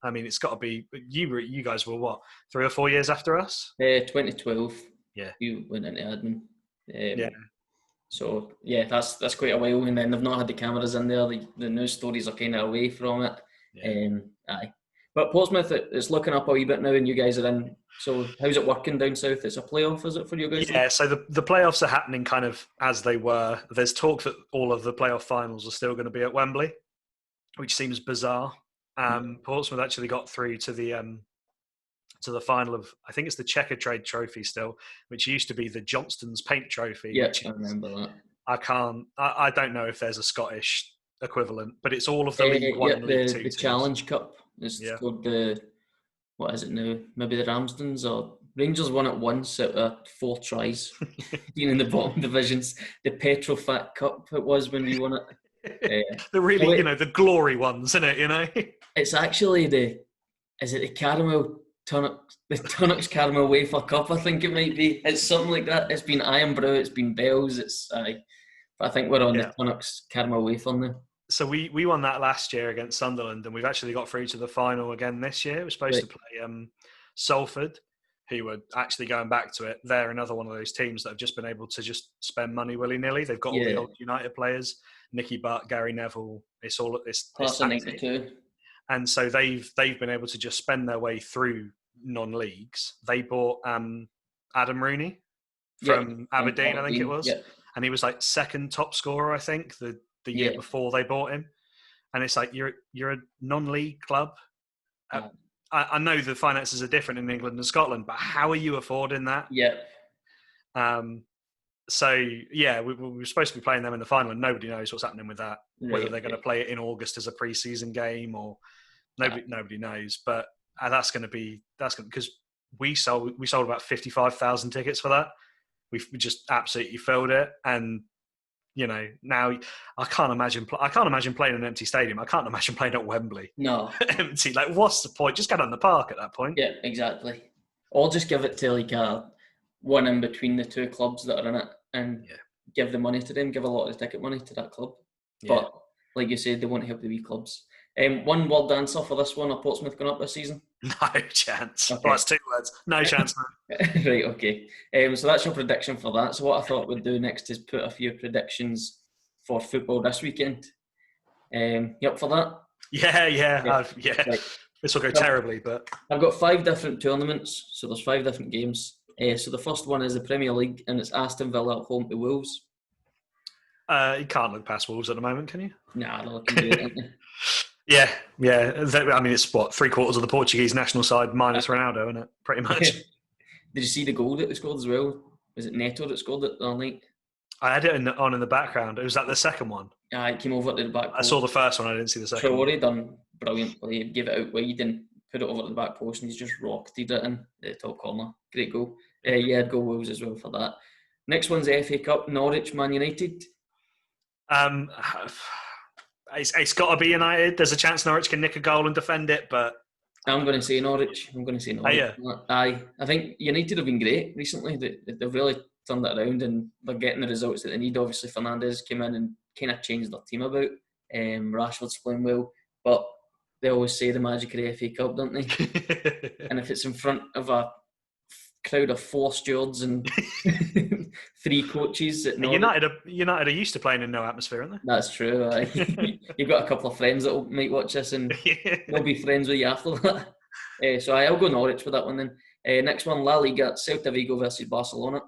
I mean, it's got to be. You guys were what, 3 or 4 years after us? 2012. Yeah, you went into admin. Yeah. So yeah, that's quite a while, and then they've not had the cameras in there. The news stories are kind of away from it. Yeah. Aye, but Portsmouth, it's looking up a wee bit now, and you guys are in. So how's it working down south? It's a playoff, is it, for you guys? Yeah. So the playoffs are happening kind of as they were. There's talk that all of the playoff finals are still going to be at Wembley, which seems bizarre. Portsmouth actually got through to the final of, I think it's the Checker Trade Trophy still, which used to be the Johnston's Paint Trophy. Yeah, I remember that. I don't know if there's a Scottish equivalent, but it's all of the League One and League Two the teams. Challenge Cup is called what is it now? Maybe the Ramsdens, or Rangers won it once out of 4 tries, being in the bottom divisions. The Petrofat Cup it was when we won it. The really, the glory ones, isn't it? It's actually the caramel the Tunnocks Caramel Wafer Cup, I think it might be. It's something like that. It's been Iron Brew, it's been Bells, but I think we're on the Tunnocks Caramel Wafer now. So we won that last year against Sunderland, and we've actually got through to the final again this year. We're supposed to play Salford, who were actually going back to it. They're another one of those teams that have just been able to just spend money willy-nilly. They've got all the old United players, Nicky Butt, Gary Neville. It's all this. Plus 92. And so they've been able to just spend their way through non-leagues. They bought Adam Rooney from Aberdeen, I think it was, and he was like second top scorer, I think, the year before they bought him. And it's like you're a non-league club. I know the finances are different in England and Scotland, but how are you affording that? Yeah. So we were supposed to be playing them in the final, and nobody knows what's happening with that. Whether they're going to play it in August as a pre-season game, or nobody knows. But that's going to because we sold about 55,000 tickets for that. We just absolutely filled it, and now I can't imagine playing an empty stadium. I can't imagine playing at Wembley. No, empty. Like, what's the point? Just get on the park at that point. Yeah, exactly. Or just give it to like one in between the 2 clubs that are in it, and give the money to them. Give a lot of the ticket money to that club. Yeah. But like you said, they won't help the wee clubs. One word answer for this one: are Portsmouth going up this season? No chance. Okay. Well, that's 2 words. No chance. Right, okay. So that's your prediction for that. So what I thought we'd do next is put a few predictions for football this weekend. You up for that? Yeah. Right. This will go terribly, but I've got 5 different tournaments, so there's 5 different games. So the first one is the Premier League, and it's Aston Villa at home to Wolves. You can't look past Wolves at the moment, can you? Nah, they're looking great, aren't they? Yeah. I mean, it's what, 3/4 of the Portuguese national side minus Ronaldo, isn't it? Pretty much. Did you see the goal that they scored as well? Was it Neto that scored it the other night? I had it on in the background. It was that the second one. It came over to the back post. I saw the first one. I didn't see the second Traore one. done brilliantly. He gave it out wide and put it over to the back post, and he's just rocketed it in the top corner. Great goal. I'd go Wolves as well for that. Next one's the FA Cup, Norwich, Man United. It's got to be United. There's a chance Norwich can nick a goal and defend it, but I'm going to say Norwich. Yeah. I think United have been great recently. They've really turned it around and they're getting the results that they need. Obviously, Fernandes came in and kind of changed their team about. Rashford's playing well, but they always say the magic of the FA Cup, don't they? And if it's in front of a crowd of 4 stewards and 3 coaches at Norwich. United are used to playing in no atmosphere, aren't they? That's true. You've got a couple of friends that might watch this and they'll be friends with you after that. So I'll go Norwich for that one then. Next one, La Liga, Celta Vigo versus Barcelona.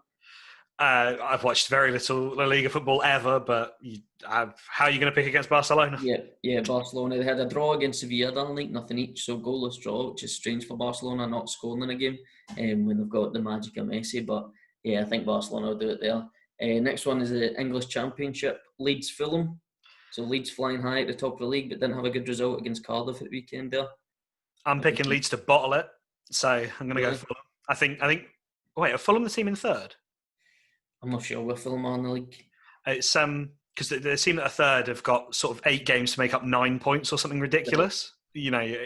I've watched very little La Liga football ever, but how are you going to pick against Barcelona? Yeah, Barcelona. They had a draw against Sevilla, done like nothing each, so goalless draw, which is strange for Barcelona not scoring in a game when they've got the magic of Messi. But yeah, I think Barcelona will do it there. Next one is the English Championship, Leeds Fulham. So Leeds flying high at the top of the league, but didn't have a good result against Cardiff at the weekend there. I'm picking Leeds to bottle it, so I'm going to go Fulham. I think. Wait, are Fulham the team in third? I'm not sure where Fulham are in the league. It's because the team that are third have got sort of 8 games to make up 9 points or something ridiculous. You know,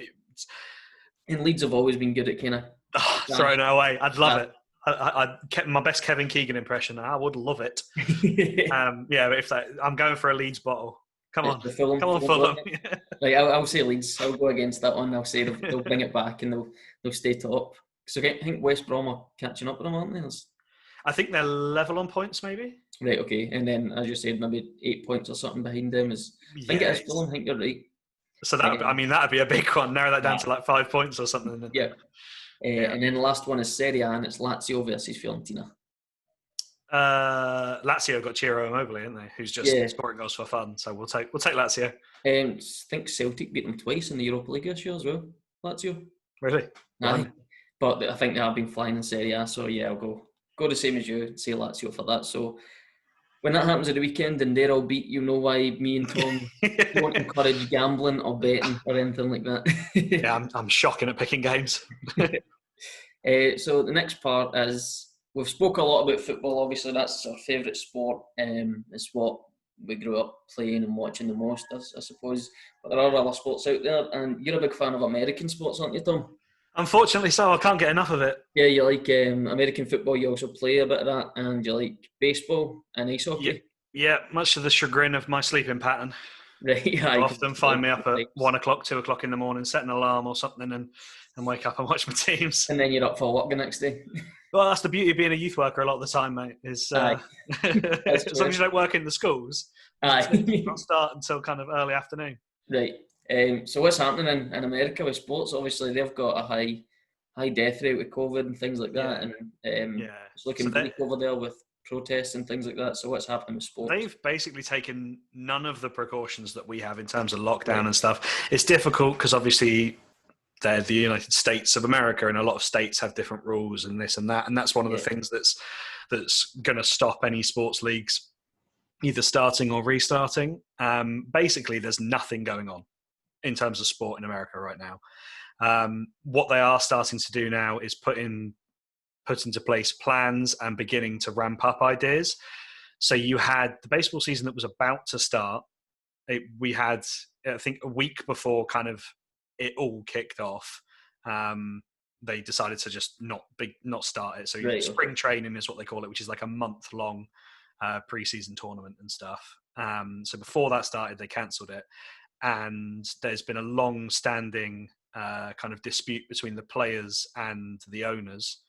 and Leeds have always been good at kind of throwing it away. I'd love it. I kept my best Kevin Keegan impression. I would love it. But I'm going for a Leeds bottle. Come on, Fulham. Like, I'll say Leeds. I'll go against that one. I'll say they'll bring it back and they'll stay top. So I think West Brom are catching up with them, aren't they? I think they're level on points, maybe. Right, okay. And then, as you said, maybe 8 points or something behind them. I think it is Fulham. I think you're right. So that'd be a big one. Narrow that down to like 5 points or something. Yeah. And then the last one is Serie A, and it's Lazio versus Fiorentina. Lazio got Ciro Immobile, haven't they? Who's just scoring goals for fun. So we'll take Lazio. I think Celtic beat them twice in the Europa League this year as well. Lazio. Really? Aye. But I think they have been flying in Serie A. So yeah, I'll go the same as you. Say Lazio for that. So when that happens at the weekend and they're all beat, you know why me and Tom don't encourage gambling or betting or anything like that. Yeah, I'm shocking at picking games. So the next part is, we've spoke a lot about football. Obviously, that's our favourite sport. It's what we grew up playing and watching the most, I suppose. But there are other sports out there, and you're a big fan of American sports, aren't you, Tom? Unfortunately so. I can't get enough of it. Yeah, you like American football. You also play a bit of that, and you like baseball and ice hockey. Yeah, much to the chagrin of my sleeping pattern. Right, yeah. I often find me up at 1 o'clock, 2 o'clock in the morning, set an alarm or something, and wake up and watch my teams. And then you're up for work the next day. Well, that's the beauty of being a youth worker a lot of the time, mate. Is as long as you don't work in the schools, you don't start until kind of early afternoon. Right. So what's happening in America with sports? Obviously, they've got a high death rate with COVID and things like that, and it's looking bleak over there with protests and things like that. So what's happening with sports? They've basically taken none of the precautions that we have in terms of lockdown and stuff. It's difficult because obviously they're the United States of America, and a lot of states have different rules and this and that, and that's one of the things that's going to stop any sports leagues either starting or restarting. Basically, there's nothing going on in terms of sport in America right now. What they are starting to do now is put into place plans and beginning to ramp up ideas. So you had the baseball season that was about to start. We had, I think, a week before kind of it all kicked off. They decided to just not start it. So spring training is what they call it, which is like a month-long pre-season tournament and stuff. So before that started, they cancelled it. And there's been a long-standing kind of dispute between the players and the owners,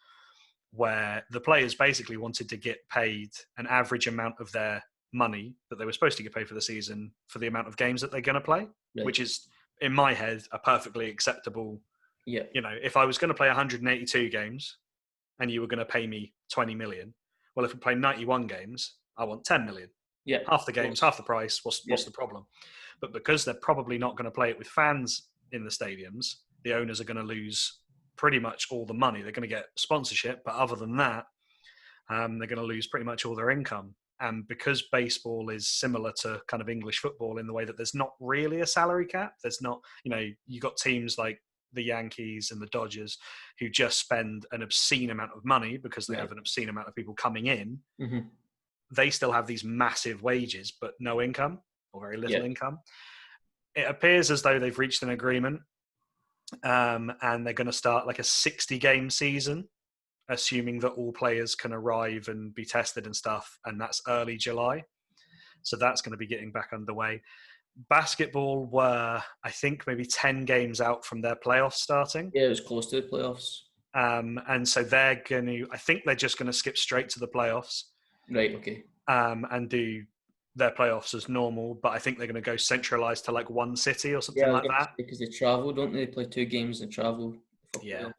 where the players basically wanted to get paid an average amount of their money that they were supposed to get paid for the season for the amount of games that they're going to play, which is, in my head, a perfectly acceptable. Yeah. You know, if I was going to play 182 games and you were going to pay me 20 million, well, if we play 91 games, I want 10 million. Yeah. Half the games, half the price. What's the problem? But because they're probably not going to play it with fans in the stadiums, the owners are going to lose pretty much all the money. They're going to get sponsorship, but other than that, they're going to lose pretty much all their income. And because baseball is similar to kind of English football in the way that there's not really a salary cap, there's not, you got teams like the Yankees and the Dodgers who just spend an obscene amount of money because they have an obscene amount of people coming in. Mm-hmm. They still have these massive wages, but no income or very little income. It appears as though they've reached an agreement, and they're going to start like a 60-game season, assuming that all players can arrive and be tested and stuff, and that's early July. So that's going to be getting back underway. Basketball were, I think, maybe 10 games out from their playoffs starting. Yeah, it was close to the playoffs. And so I think they're just going to skip straight to the playoffs. Right, okay. And do their playoffs as normal, but I think they're going to go centralized to like one city or something like that. Because they travel, don't they? They play 2 games and travel. Yeah.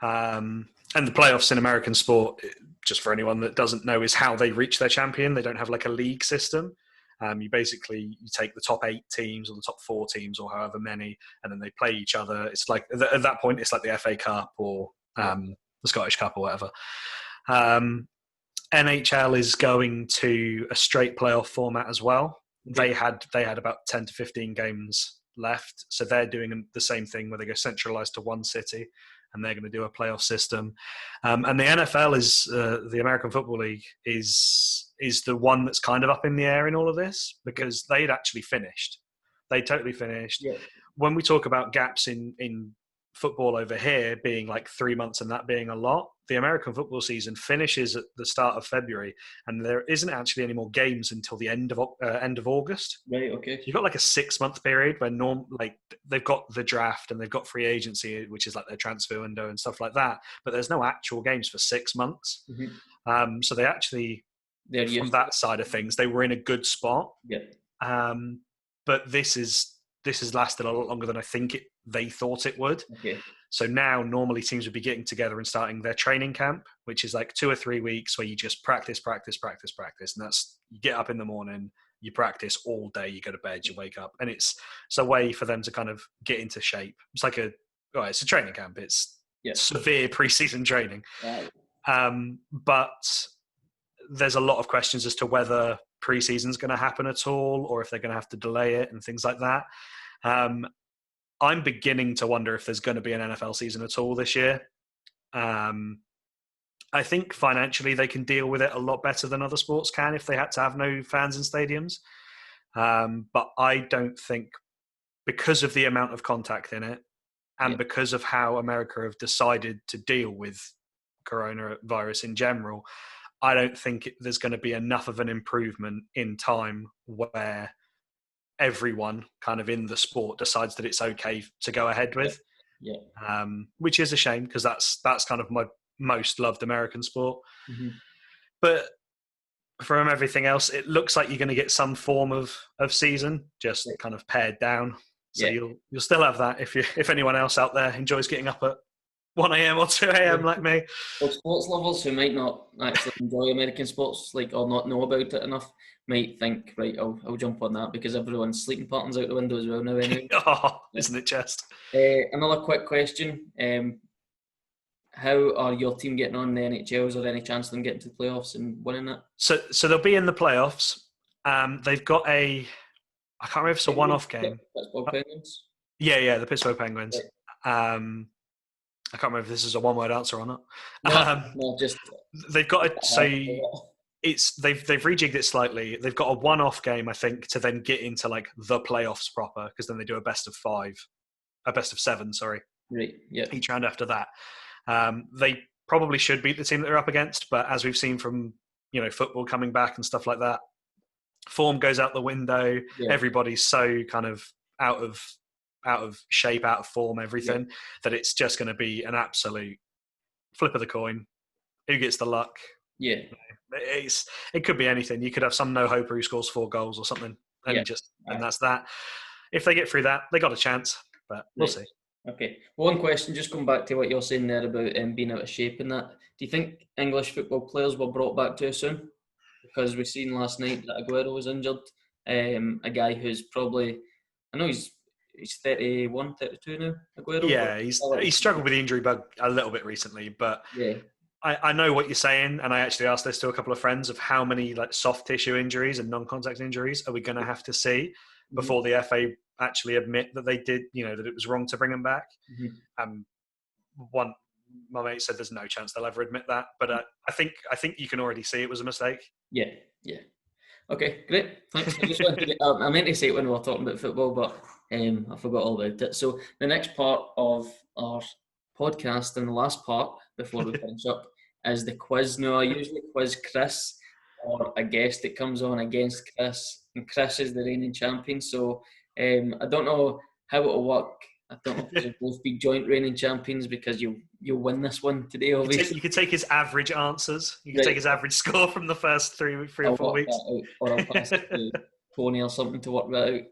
And the playoffs in American sport, just for anyone that doesn't know, is how they reach their champion. They don't have like a league system. You take the top 8 teams or the top 4 teams or however many, and then they play each other. It's like, at that point, it's like the FA Cup or the Scottish Cup or whatever. NHL is going to a straight playoff format as well. They had about 10 to 15 games left. So they're doing the same thing where they go centralized to one city and they're going to do a playoff system. And the NFL is, the American Football League is the one that's kind of up in the air in all of this because they'd actually finished. They totally finished. Yeah. When we talk about gaps in football over here being like 3 months and that being a lot, the American football season finishes at the start of February and there isn't actually any more games until the end of August. Right, okay. So you've got like a 6-month period where they've got the draft and they've got free agency, which is like their transfer window and stuff like that, but there's no actual games for 6 months. Mm-hmm. So they actually, from that side of things, they were in a good spot. Yeah. But this has lasted a lot longer than I think they thought it would. Okay. So now normally teams would be getting together and starting their training camp, which is like 2 or 3 weeks where you just practice. And that's, you get up in the morning, you practice all day, you go to bed, you wake up. And it's a way for them to kind of get into shape. It's like it's a training camp. It's severe preseason training. Right. But there's a lot of questions as to whether preseason's going to happen at all or if they're going to have to delay it and things like that. I'm beginning to wonder if there's going to be an NFL season at all this year. I think financially they can deal with it a lot better than other sports can if they had to have no fans in stadiums. But I don't think, because of the amount of contact in it and because of how America have decided to deal with coronavirus in general, I don't think there's going to be enough of an improvement in time where everyone kind of in the sport decides that it's okay to go ahead with. Which is a shame because that's kind of my most loved American sport. Mm-hmm. But from everything else, it looks like you're going to get some form of season, just kind of pared down. So you'll still have that if anyone else out there enjoys getting up at 1 a.m. or 2 a.m. like me. Well, sports lovers who might not actually enjoy American sports, or not know about it enough, might think, right, I'll jump on that because everyone's sleeping patterns out the window as well now anyway. Isn't it just? Another quick question. How are your team getting on the NHL? Is there any chance of them getting to the playoffs and winning it? So they'll be in the playoffs. They've got I can't remember if it's a one-off game. Pittsburgh Penguins? Yeah, the Pittsburgh Penguins. Right. I can't remember if this is a one-word answer or not. No, just they've got it. So they've rejigged it slightly. They've got a one-off game, I think, to then get into like the playoffs proper, because then they do a best of 7. Sorry, right. Yeah. Each round after that, they probably should beat the team that they're up against, but as we've seen from football coming back and stuff like that, form goes out the window. Yeah. Everybody's so kind of out of shape, out of form, everything, that it's just going to be an absolute flip of the coin. Who gets the luck? Yeah. It could be anything. You could have some no-hoper who scores 4 goals or something, and and that's that. If they get through that, they got a chance, but we'll see. Okay. One question, just going back to what you're saying there about being out of shape and that. Do you think English football players were brought back too soon? because we've seen last night that Aguero was injured. A guy who's probably, I know he's 31, 32 now, Aguero. Yeah, he's struggled with the injury bug a little bit recently, but yeah. I know what you're saying, and I actually asked this to a couple of friends of how many like soft tissue injuries and non-contact injuries are we going to have to see before the FA actually admit that they did, that it was wrong to bring him back. My mate said there's no chance they'll ever admit that, but I think you can already see it was a mistake. Yeah. Okay, great. Thanks. I just wanted to I meant to say it when we were talking about football, but I forgot all about it. So the next part of our podcast and the last part before we finish up is the quiz. Now, I usually quiz Chris or a guest that comes on against Chris, and Chris is the reigning champion. So I don't know how it'll work. I don't know if we'll both be joint reigning champions because you'll win this one today, obviously. You could take his average answers. You could take his average score from the first three or 4 weeks. Or I'll pass it to Tony or something to work that out.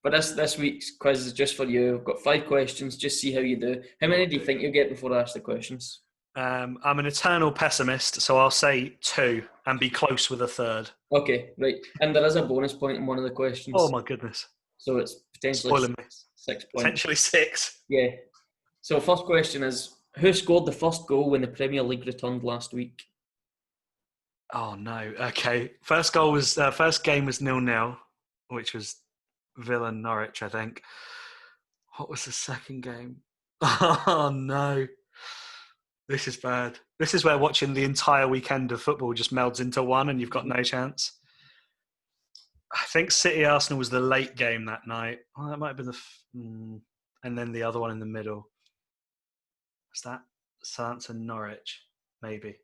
But this week's quiz is just for you. I've got 5 questions. Just see how you do. How many do you think you'll get before I ask the questions? I'm an eternal pessimist, so I'll say 2 and be close with a third. Okay, right. And there is a bonus point in one of the questions. Oh, my goodness. So it's potentially 6 points. Potentially 6. Yeah. So first question is, who scored the first goal when the Premier League returned last week? Oh, no. Okay. First game was 0-0, which was Villa Norwich, I think. What was the second game? Oh, no. This is bad. This is where watching the entire weekend of football just melds into one and you've got no chance. I think City Arsenal was the late game that night. Oh, that might have been and then the other one in the middle. Was that Southampton Norwich? Maybe.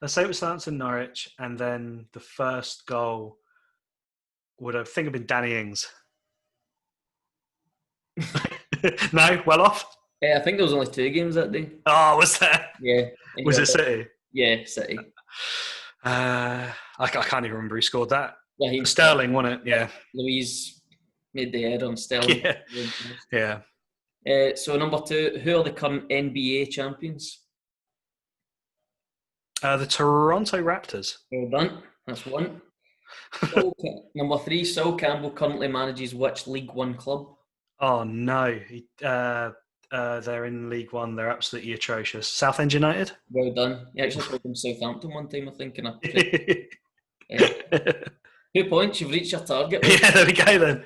Let's say it was Southampton Norwich, and then the first goal would have been Danny Ings. No, well off. I think there was only 2 games that day. Oh, was there? Yeah. Was it City? Yeah, City. I can't even remember who scored that. Yeah, Sterling won it. Yeah. Louise made the head on Sterling. Yeah. So number 2, who are the current NBA champions? The Toronto Raptors. Well done. That's 1. Number 3, Saul Campbell currently manages which League One club? Oh no. They're in League One. They're absolutely atrocious. Southend United? Well done. He actually played in Southampton one time, I think. 2 points. You've reached your target. Yeah, there we go then.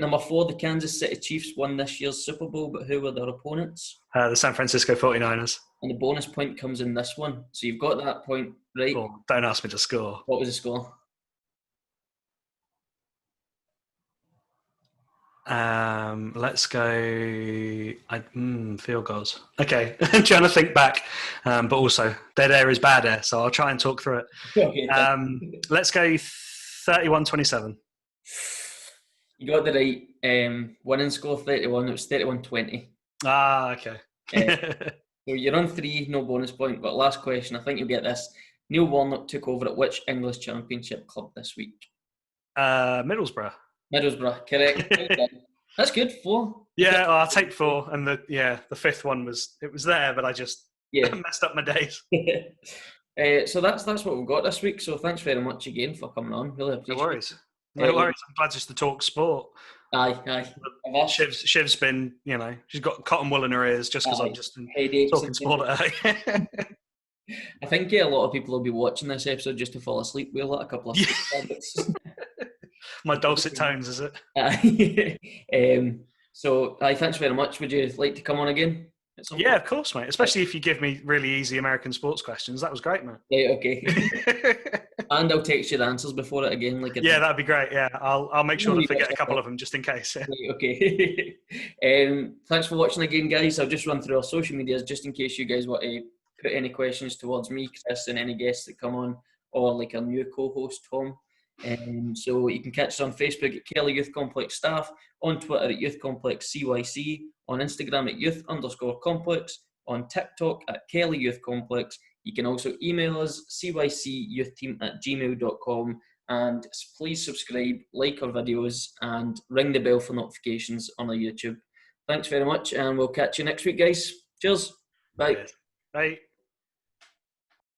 Number 4, the Kansas City Chiefs won this year's Super Bowl, but who were their opponents? The San Francisco 49ers. And the bonus point comes in this one. So you've got that point right. Oh, don't ask me to score. What was the score? Let's go. Field goals. Okay, I'm trying to think back, but also dead air is bad air, so I'll try and talk through it. Okay, let's go 31-27. You got the right winning score 31. It was 31-20. Ah, okay. So you're on 3, no bonus point. But last question, I think you'll get this. Neil Warnock took over at which English Championship club this week? Middlesbrough. Middlesbrough, correct. That's good. 4. Yeah, I'll take 4. And the 5th one was there, but I just messed up my days. So that's what we've got this week. So thanks very much again for coming on. Really appreciate it. No worries. I'm glad just to talk sport. Aye. Shiv's been, she's got cotton wool in her ears just because I'm just talking sport at her. I think a lot of people will be watching this episode just to fall asleep. We'll let a couple of my dulcet tones, is it? So, thanks very much. Would you like to come on again? Yeah, of course, mate. Especially if you give me really easy American sports questions. That was great, mate. Yeah, okay. And I'll text you the answers before it again. That'd be great. Yeah, I'll make sure to forget a couple of them just in case. Yeah. Right, okay. Thanks for watching again, guys. I'll just run through our social medias just in case you guys want to put any questions towards me, Chris, and any guests that come on, or like our new co-host, Tom. So you can catch us on Facebook at Kelly Youth Complex Staff, on Twitter at Youth Complex CYC, on Instagram at Youth_Complex, on TikTok at Kelly Youth Complex. You can also email us, cycyouthteam@gmail.com, and please subscribe, like our videos, and ring the bell for notifications on our YouTube. Thanks very much, and we'll catch you next week, guys. Cheers. Bye. Bye.